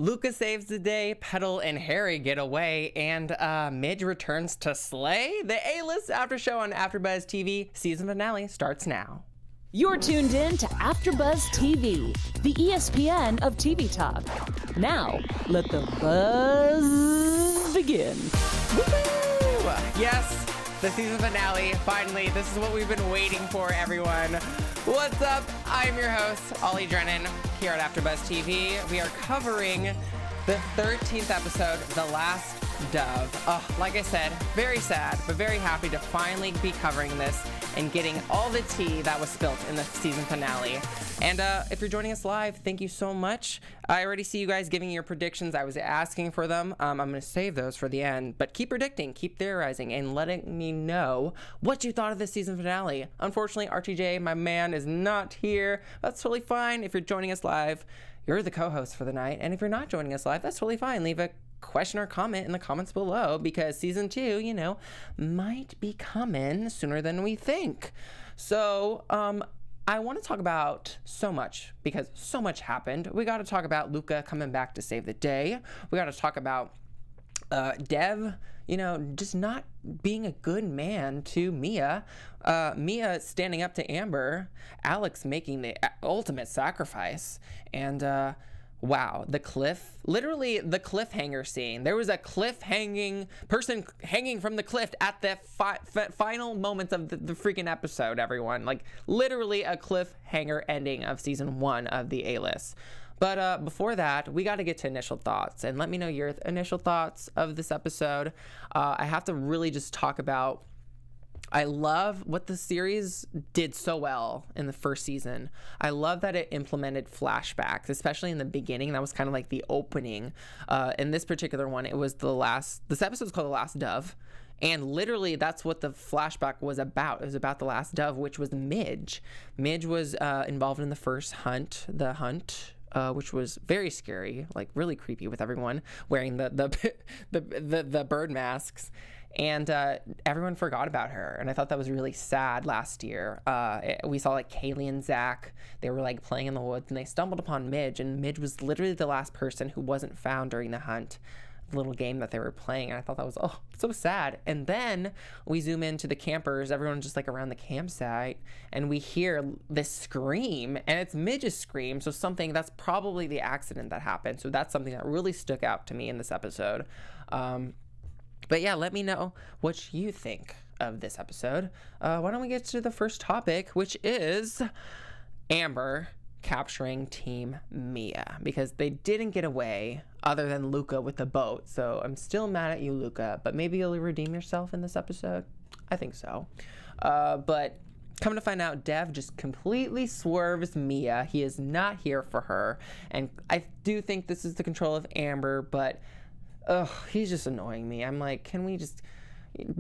Luka saves the day, Petal and Harry get away, and Midge returns to slay. The A-list after show on AfterBuzz TV season finale starts now. You're tuned in to AfterBuzz TV, the ESPN of TV talk. Now, let the buzz begin. Woo-hoo! Yes, the season finale. Finally, this is what we've been waiting for, everyone. What's up? I'm your host, Ollie Drennan, here at AfterBuzz TV. We are covering the 13th episode, The Last Dove. Oh, like I said, very sad, but very happy to finally be covering this and getting all the tea that was spilt in the season finale. And if you're joining us live, thank you so much. I already see you guys giving your predictions. I was asking for them. I'm going to save those for the end, but keep predicting, keep theorizing, and letting me know what you thought of this season finale. Unfortunately, RTJ, my man, is not here. That's totally fine. If you're joining us live, you're the co-host for the night. And if you're not joining us live, that's totally fine. Leave a question or comment in the comments below, because season 2, you know, might be coming sooner than we think. So, I want to talk about so much, because so much happened. We got to talk about Luka coming back to save the day. We got to talk about Dev, you know, just not being a good man to Mia. Mia standing up to Amber. Alex making the ultimate sacrifice. And, wow, literally the cliffhanger scene. There was a person hanging from the cliff at the final moments of the freaking episode, everyone. Like, literally a cliffhanger ending of season 1 of the A-list. But before that, we got to get to initial thoughts. And let me know your initial thoughts of this episode. I have to really just talk about, I love what the series did so well in the first season. I love that it implemented flashbacks, especially in the beginning. That was kind of like the opening. In this particular one, this episode is called The Last Dove. And literally, that's what the flashback was about. It was about the last dove, which was Midge. Midge was involved in the first hunt, which was very scary, like really creepy, with everyone wearing the bird masks. And everyone forgot about her, and I thought that was really sad last year. We saw like Kaylee and Zach, they were like playing in the woods, and they stumbled upon Midge, and Midge was literally the last person who wasn't found during the hunt, the little game that they were playing. And I thought that was so sad. And then we zoom into the campers, everyone just like around the campsite, and we hear this scream, and it's Midge's scream. So something that's probably the accident that happened. So that's something that really stuck out to me in this episode. But yeah, let me know what you think of this episode. Why don't we get to the first topic, which is Amber capturing Team Mia, because they didn't get away other than Luka with the boat. So I'm still mad at you, Luka, but maybe you'll redeem yourself in this episode. I think so. But come to find out, Dev just completely swerves Mia. He is not here for her. And I do think this is the control of Amber, but he's just annoying me. I'm like, can we just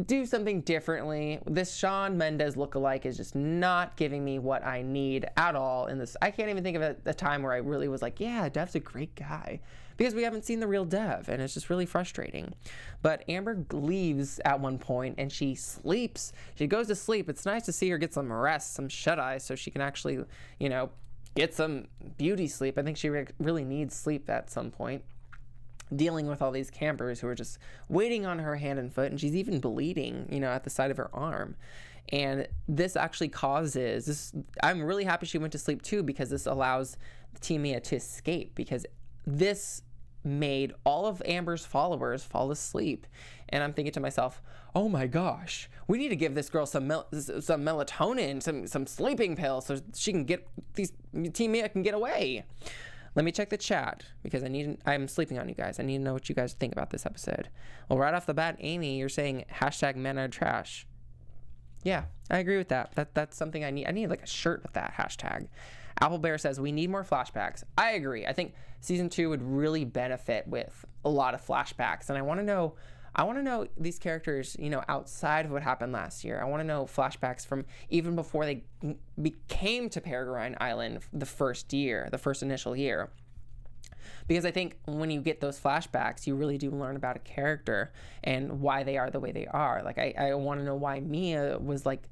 do something differently? This Shawn Mendes lookalike is just not giving me what I need at all in this. I can't even think of a time where I really was like, yeah, Dev's a great guy, because we haven't seen the real Dev, and it's just really frustrating. But Amber leaves at one point, and she sleeps. She goes to sleep. It's nice to see her get some rest, some shut-eye, so she can actually, you know, get some beauty sleep. I think she really needs sleep at some point, dealing with all these campers who are just waiting on her hand and foot, and she's even bleeding, you know, at the side of her arm. And this actually causes this. I'm really happy she went to sleep too, because this allows Team Mia to escape, because this made all of Amber's followers fall asleep. And I'm thinking to myself, oh my gosh, we need to give this girl some melatonin, some sleeping pills, so she can get Team Mia can get away. Let me check the chat, because I'm sleeping on you guys. I need to know what you guys think about this episode. Well, right off the bat, Amy, you're saying #men are trash. Yeah, I agree with that. That's something I need. I need like a shirt with that hashtag. Apple Bear says we need more flashbacks. I agree. I think season 2 would really benefit with a lot of flashbacks. And I want to know these characters, you know, outside of what happened last year. I want to know flashbacks from even before they came to Peregrine Island the first initial year. Because I think when you get those flashbacks, you really do learn about a character and why they are the way they are. Like, I want to know why Mia was like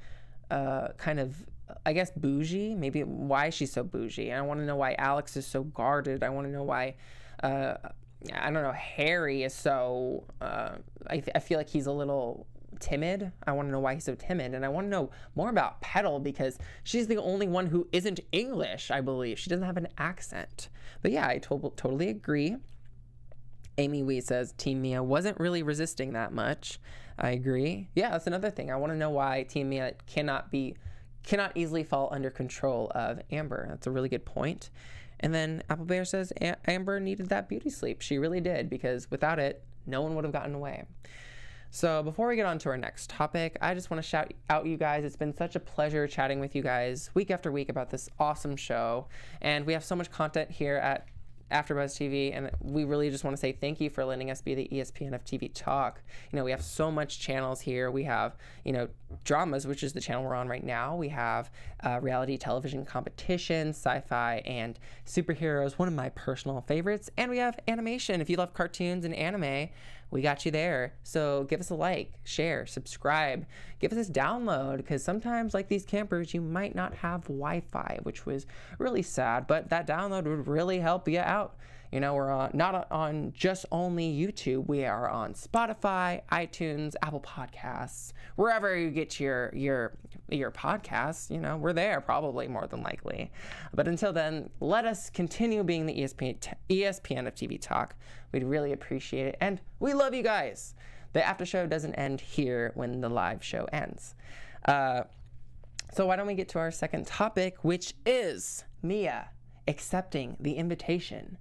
kind of, I guess, bougie, maybe why she's so bougie. And I want to know why Alex is so guarded. I want to know why I don't know, Harry is so, I feel like he's a little timid. I want to know why he's so timid, and I want to know more about Petal because she's the only one who isn't English, I believe. She doesn't have an accent. But yeah, I totally agree. Amy Wee says Team Mia wasn't really resisting that much. I agree. Yeah, that's another thing. I want to know why Team Mia cannot easily fall under control of Amber. That's a really good point. And then AfterBuzz says Amber needed that beauty sleep. She really did, because without it, no one would have gotten away. So before we get on to our next topic, I just want to shout out you guys. It's been such a pleasure chatting with you guys week after week about this awesome show. And we have so much content here at AfterBuzz TV, and we really just want to say thank you for letting us be the ESPN of TV talk. You know, we have so much channels here. We have, you know, dramas, which is the channel we're on right now. We have reality television competition, sci-fi, and superheroes, one of my personal favorites. And we have animation. If you love cartoons and anime, we got you there. So give us a like, share, subscribe, give us this download, because sometimes, like these campers, you might not have Wi-Fi, which was really sad, but that download would really help you out. You know, we're not on just only YouTube. We are on Spotify, iTunes, Apple Podcasts, wherever you get your podcasts. You know, we're there probably, more than likely. But until then, let us continue being the ESPN of TV talk. We'd really appreciate it, and we love you guys. The after show doesn't end here when the live show ends. So why don't we get to our second topic, which is Mia accepting the invitation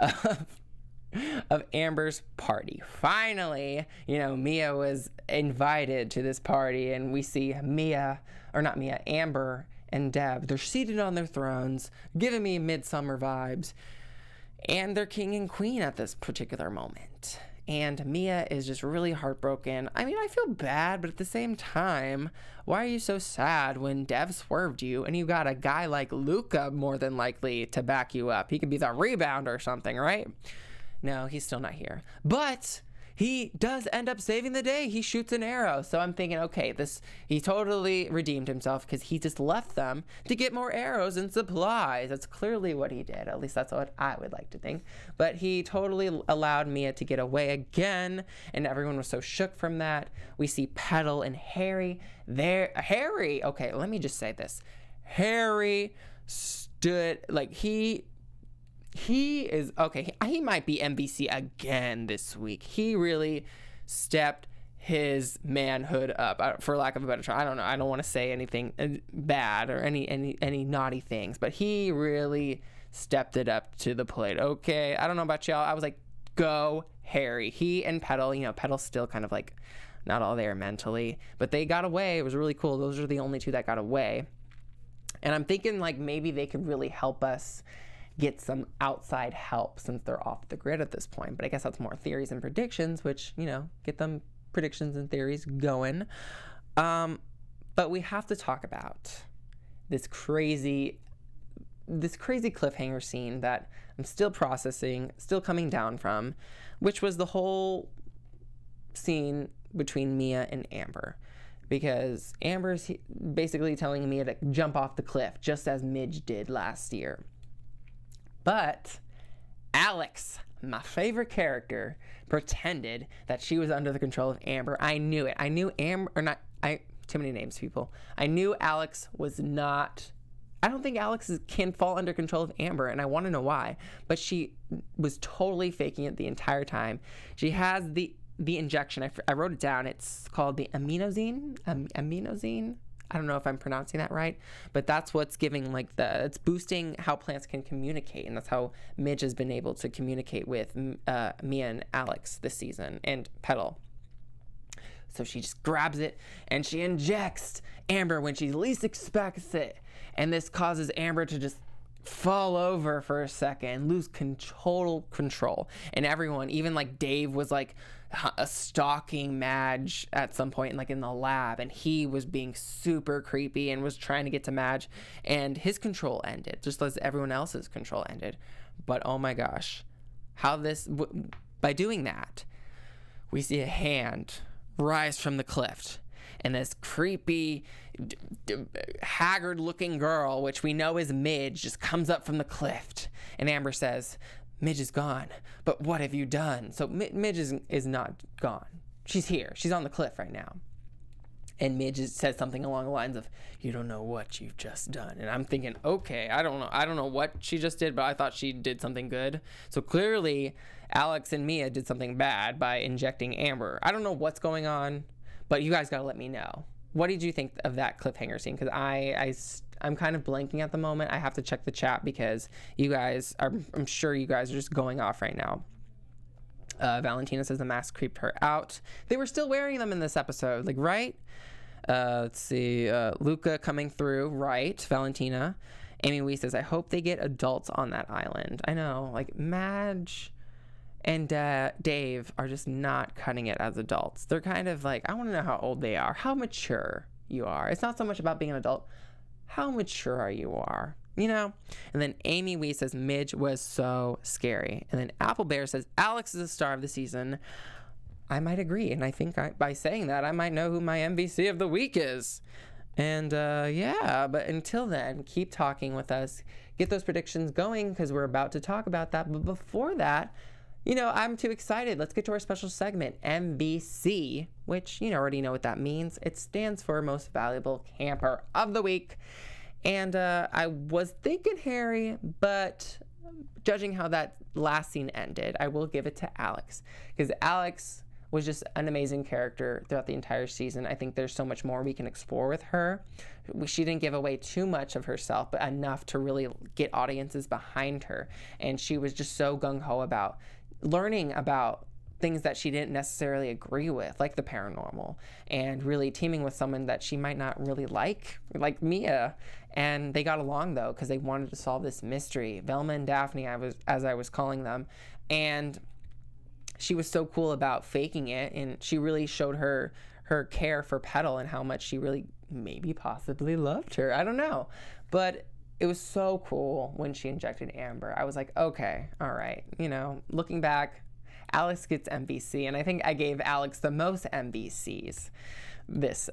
of Amber's party. Finally, you know, Mia was invited to this party, and we see Amber and Deb. They're seated on their thrones, giving me midsummer vibes, and they're king and queen at this particular moment. And Mia is just really heartbroken. I mean, I feel bad, but at the same time, why are you so sad when Dev swerved you and you got a guy like Luka more than likely to back you up? He could be the rebound or something, right? No, he's still not here. But he does end up saving the day. He shoots an arrow. So I'm thinking, okay, he totally redeemed himself because he just left them to get more arrows and supplies. That's clearly what he did. At least that's what I would like to think. But he totally allowed Mia to get away again, and everyone was so shook from that. We see Petal and Harry there. Harry, okay, let me just say this. Harry stood, like, he is, okay, he might be MVC again this week. He really stepped his manhood up, for lack of a better term. I don't know. I don't want to say anything bad or any naughty things, but he really stepped it up to the plate. Okay, I don't know about y'all. I was like, go Harry. He and Petal, you know, Petal's still kind of like not all there mentally, but they got away. It was really cool. Those are the only two that got away. And I'm thinking, like, maybe they could really help us get some outside help since they're off the grid at this point. But I guess that's more theories and predictions, which, you know, get them predictions and theories going. But we have to talk about this crazy cliffhanger scene that I'm still processing, still coming down from, which was the whole scene between Mia and Amber. Because Amber's basically telling Mia to jump off the cliff, just as Midge did last year. But Alex, my favorite character, pretended that she was under the control of Amber. I knew it. I knew too many names, people. I knew Alex was not, I don't think Alex can fall under control of Amber, and I want to know why. But she was totally faking it the entire time. She has the injection. I wrote it down. It's called the aminosine. I don't know if I'm pronouncing that right, but that's what's giving, like, it's boosting how plants can communicate, and that's how Midge has been able to communicate with Mia and Alex this season, and Petal. So she just grabs it, and she injects Amber when she least expects it, and this causes Amber to just fall over for a second, lose total control, and everyone, even like Dave, was like stalking Madge at some point, like in the lab, and he was being super creepy and was trying to get to Madge, and his control ended just as everyone else's control ended. But oh my gosh, how by doing that, we see a hand rise from the cliff, and this creepy, haggard-looking girl, which we know is Midge, just comes up from the cliff. And Amber says, Midge is gone, but what have you done? So Midge is not gone. She's here. She's on the cliff right now. And Midge says something along the lines of, you don't know what you've just done. And I'm thinking, okay, I don't know what she just did, but I thought she did something good. So clearly Alex and Mia did something bad by injecting Amber. I don't know what's going on, but you guys got to let me know. What did you think of that cliffhanger scene? Because I'm kind of blanking at the moment. I have to check the chat because I'm sure you guys are just going off right now. Valentina says the mask creeped her out. They were still wearing them in this episode, like, right? Let's see. Luka coming through, right? Valentina. Amy Wee says, I hope they get adults on that island. I know, like, Madge and Dave are just not cutting it as adults. They're kind of like, I want to know how old they are, how mature you are. It's not so much about being an adult, how mature you are. You know? And then Amy Wee says Midge was so scary. And then Apple Bear says Alex is the star of the season. I might agree. And I think by saying that, I might know who my MVC of the week is. And yeah, but until then, keep talking with us. Get those predictions going because we're about to talk about that. But before that, you know, I'm too excited. Let's get to our special segment, MVC, which you already know what that means. It stands for Most Valuable Camper of the Week. And I was thinking Harry, but judging how that last scene ended, I will give it to Alex. Because Alex was just an amazing character throughout the entire season. I think there's so much more we can explore with her. She didn't give away too much of herself, but enough to really get audiences behind her. And she was just so gung-ho about learning about things that she didn't necessarily agree with, like the paranormal, and really teaming with someone that she might not really like Mia. And they got along though, because they wanted to solve this mystery. Velma and Daphne, as I was calling them. And she was so cool about faking it, and she really showed her care for Petal and how much she really maybe possibly loved her. I don't know. But it was so cool when she injected Amber. I was like, okay, all right. You know, looking back, Alex gets MVC, and I think I gave Alex the most MVCs this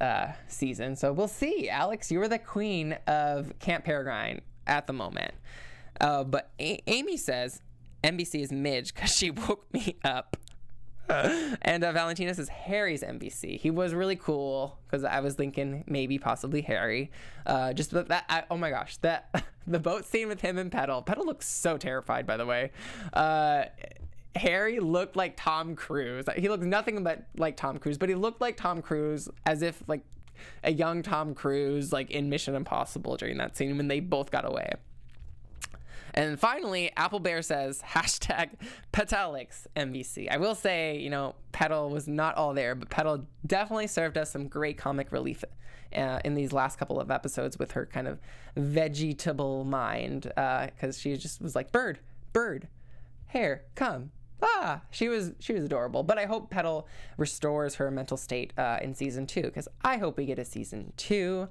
season. So we'll see. Alex, you were the queen of Camp Peregrine at the moment. But Amy says MVC is Midge because she woke me up. And Valentina says Harry's MVC. He was really cool because I was thinking maybe possibly Harry. Just that, oh my gosh, the boat scene with him and Petal. Petal looks so terrified, by the way. Harry looked like Tom Cruise. He looks nothing but like Tom Cruise, but he looked like Tom Cruise as if like a young Tom Cruise, like in Mission Impossible during that scene when they both got away. And finally, Apple Bear says, hashtag Petalix MVC. I will say, you know, Petal was not all there, but Petal definitely served us some great comic relief in these last couple of episodes with her kind of vegetable mind, because she just was like, bird, hair, come. She was adorable. But I hope Petal restores her mental state in season 2, because I hope we get a season 2,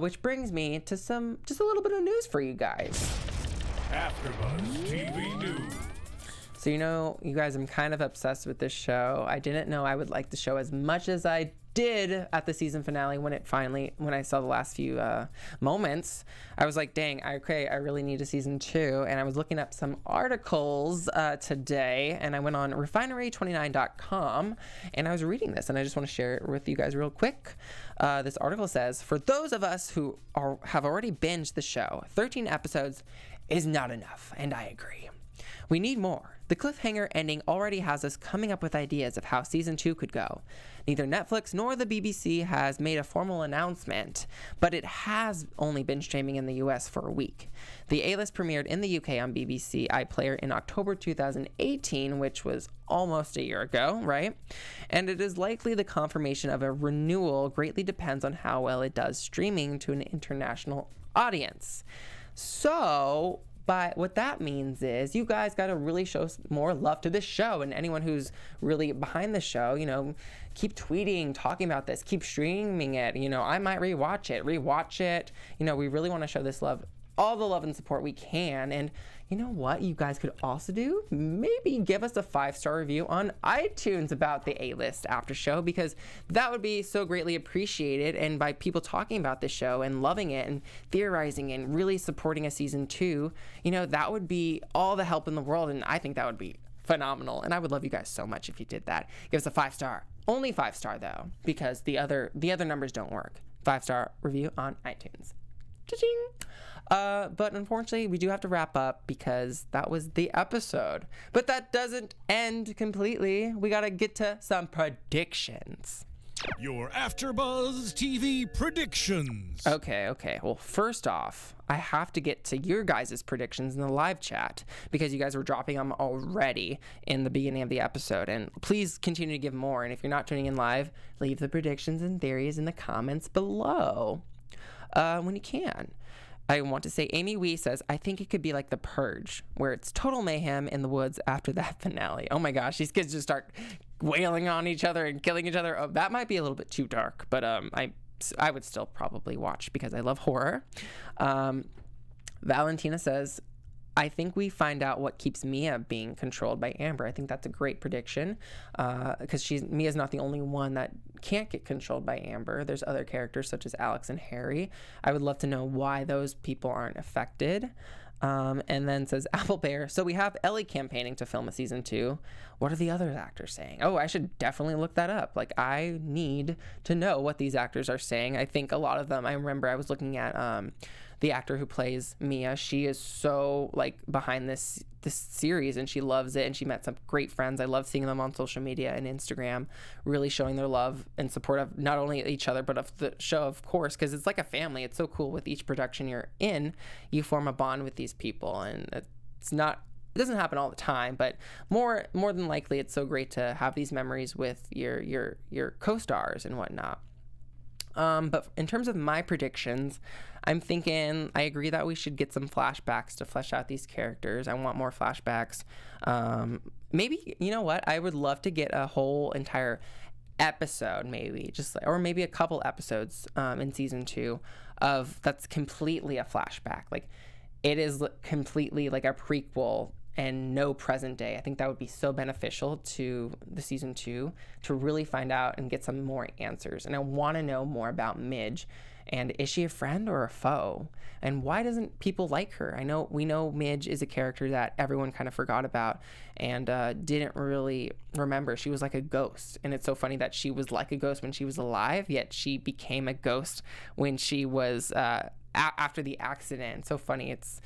which brings me to just a little bit of news for you guys. AfterBuzz TV News. So, you know, you guys, I'm kind of obsessed with this show. I didn't know I would like the show as much as I did at the season finale when I saw the last few moments. I was like, dang, okay, I really need a season 2. And I was looking up some articles today, and I went on refinery29.com, and I was reading this, and I just want to share it with you guys real quick. This article says, for those of us who have already binged the show, 13 episodes is not enough, and I agree. We need more. The cliffhanger ending already has us coming up with ideas of how season 2 could go. Neither Netflix nor the BBC has made a formal announcement, but it has only been streaming in the US for a week. The A-List premiered in the UK on BBC iPlayer in October 2018, which was almost a year ago, right? And it is likely the confirmation of a renewal greatly depends on how well it does streaming to an international audience. So, but what that means is you guys got to really show more love to this show, and anyone who's really behind the show, you know, keep tweeting, talking about this, keep streaming it. You know, I might rewatch it. You know, we really want to show this love, all the love and support we can. And, you know what you guys could also do? Maybe give us a 5-star review on iTunes about the A-List after show, because that would be so greatly appreciated. And by people talking about this show and loving it and theorizing and really supporting a season 2, you know, that would be all the help in the world. And I think that would be phenomenal. And I would love you guys so much if you did that. Give us a 5-star. Only 5-star though, because the other numbers don't work. 5-star review on iTunes. Cha-ching! But unfortunately, we do have to wrap up because that was the episode. But that doesn't end completely. We gotta get to some predictions. Your AfterBuzz TV predictions. Okay. Well, first off, I have to get to your guys' predictions in the live chat because you guys were dropping them already in the beginning of the episode. And please continue to give more. And if you're not tuning in live, leave the predictions and theories in the comments below when you can. I want to say Amy Wee says, I think it could be like The Purge, where it's total mayhem in the woods after that finale. Oh my gosh, these kids just start wailing on each other and killing each other. Oh, that might be a little bit too dark, but I would still probably watch because I love horror. Valentina says, I think we find out what keeps Mia being controlled by Amber. I think that's a great prediction because Mia's not the only one that can't get controlled by Amber. There's other characters such as Alex and Harry. I would love to know why those people aren't affected. And then says AfterBuzz. So we have Ellie campaigning to film a season 2. What are the other actors saying? Oh, I should definitely look that up. Like, I need to know what these actors are saying. I think a lot of them, I remember I was looking at the actor who plays Mia. She is so like behind this series and she loves it, and she met some great friends. I love seeing them on social media and Instagram really showing their love and support of not only each other but of the show, of course, because it's like a family. It's so cool. With each production you're in, you form a bond with these people, and it doesn't happen all the time, but more than likely it's so great to have these memories with your co-stars and whatnot. But in terms of my predictions, I'm thinking I agree that we should get some flashbacks to flesh out these characters. I want more flashbacks. Maybe, you know what? I would love to get a whole entire episode, maybe or maybe a couple episodes in season 2 of that's completely a flashback. Like, it is completely like a prequel and no present day. I think that would be so beneficial to the season 2 to really find out and get some more answers. And I want to know more about Midge. And is she a friend or a foe? And why doesn't people like her? We know Midge is a character that everyone kind of forgot about and didn't really remember. She was like a ghost. And it's so funny that she was like a ghost when she was alive, yet she became a ghost when she was after the accident. So funny. It's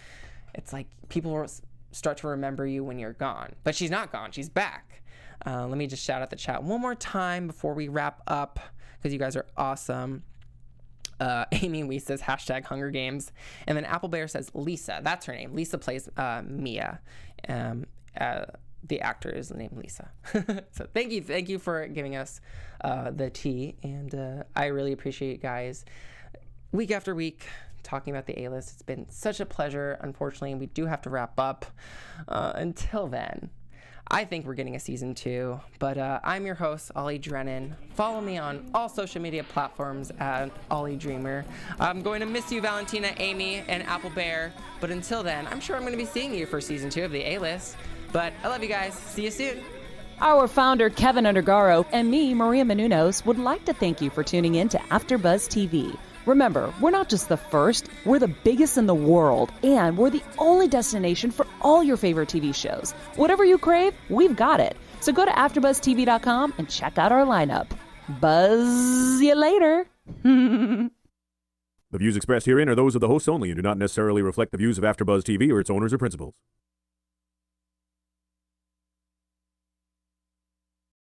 like people start to remember you when you're gone. But she's not gone. She's back. Let me just shout out the chat one more time before we wrap up because you guys are awesome. Amy Wee says #Hunger Games. And then AfterBuzz says Lisa. That's her name. Lisa plays Mia. The actor is named Lisa. So thank you for giving us the tea. And I really appreciate you guys week after week talking about the A-List. It's been such a pleasure. Unfortunately, we do have to wrap up. Until then, I think we're getting a season 2, but I'm your host, Ollie Drennan. Follow me on all social media platforms at Ollie Dreamer. I'm going to miss you, Valentina, Amy, and AfterBuzz, but until then, I'm sure I'm going to be seeing you for season 2 of the A-List. But I love you guys. See you soon. Our founder, Keven Undergaro, and me, Maria Menounos, would like to thank you for tuning in to AfterBuzz TV. Remember, we're not just the first, we're the biggest in the world, and we're the only destination for all your favorite TV shows. Whatever you crave, we've got it. So go to AfterBuzzTV.com and check out our lineup. Buzz you later. The views expressed herein are those of the hosts only and do not necessarily reflect the views of AfterBuzz TV or its owners or principals.